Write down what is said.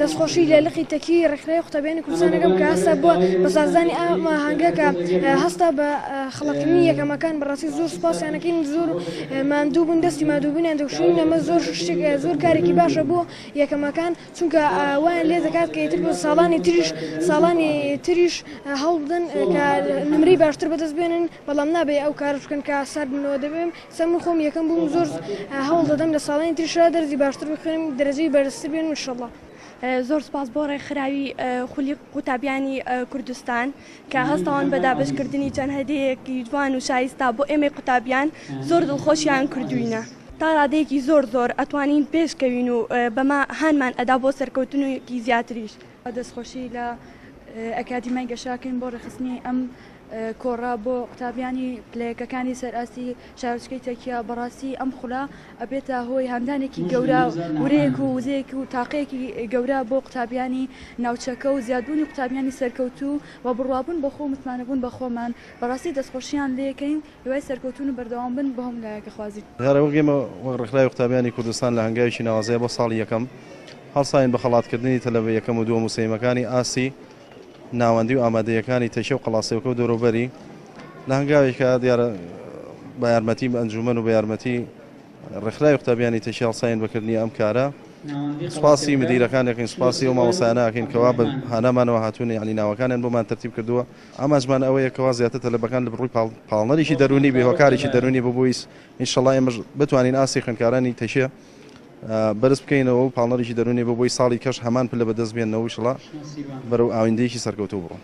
دەستخۆشی لە لقی تەکی ڕێکخراوی قوتابیانی کوردستانەکەم کە هەستا بووە بە سازانی ئەم ئاهەنگە کە هەستا بە خەڵەتنی یەکەمەکان بەڕاستی زۆر سوپاسیانەکەین زۆر ماندوو بوون دەستی مادووبوونیان دەکشین ئەمە زۆر شتێک زۆر کارێکی باشە بۆ یەکەمەکان چونکە وایان لێ دەکات کە ئیتر بۆ ساڵانی تریش هەوڵ بدەن کە نمرەی باشتر بەدەست بێنن بەڵام نابێ ئەو کارش بکەن کە سار بنەوە دەبێم سەر من خۆم یەکەم بووم زۆر هەوڵ دەدەم لە ساڵانی تریشدا دەرزی باشتر بخوێنم دەرەجەی بەرزتر بێنم ئینشەڵڵا. زۆر سپاس بۆ ڕێکخراوی خولی قوتابیانی کوردستان کە هەستاوان بە دابشکردنی چەند هەدەیەکی جوان و شایستا بۆ ئێمەی قوتابیان زۆر دڵخۆشیان کردوینە. تا ڕادەیەکی زۆر ئەتوانین پێشکەوین و بەما هانمان ئەدا بۆ سەرکەوتنێکی زیاتریش. دەستخۆشی لە ئەکادیمای گەشاکەین بۆ ڕێخستنی ئەم کۆڕا بۆ قوتابیانی پلەیەکەکانی سەرئاستی شارچکەی تەکیە بەڕاستی ئەم خولا ئەبێتە هۆی هەمدانێکی گەورە ورەیەک و وزەیەک و تاقەیەکی گەورە بۆ قوتابیانی ناوچەکە و زیادبوونی قوتابیانی سەرکەوتوو و بڕوابوون بەخۆ متمانەبوون بە خۆمان بەڕاستی دەستخۆشیان لێکەین هیوای سەرکەوتون و بەردەوام بن بە هەم لایەکە خوازی. هەرەوەگەمە ڕێکخراوی قوتابیانی کوردستان لە هەنگاوێکی ناوازەیە بۆ ساڵی یەکەم هەڵساین بە خەڵاتکردنی تەلەڤە یەکەم و دووەم و سێیمەکانی ئاسی ناوەندی و ئامادەیەکانی تەشە و قەڵاسەوەکە و دۆڕوبەری لە هەنگاوێکە دیارە بە یارمەتی ئەنجومەن و بە یارمەتی ڕێکخراوی قوتابیانی تەشە هەڵساین بەکردنی ئەم کارە سوپاسی مدیرەکانێکین سوپاسی و مامۆستایانەکەین کەوا بە هانامانەوە هاتوون یعنی ناوەکانیان بۆمان تەرتیب کردووە ئەماژمان ئەوەیە کەوا زیاتر تەلەبەکان لە بڕووی پاڵنەریشی دەرونی بێهۆکاریی دەرونی ببوویست ئینشەڵڵا ئێمەش بتوانین ئاسی خوێندکارانی تەشە بەرز بکەینەوە و پاڵنەریشی دەرونی بۆ بۆی ساڵی کەش هەمان پلە بەدەست بێنەوە ئینشەڵڵا بەرەو ئاویندەیەکی سەرکەوتوو بڕۆن.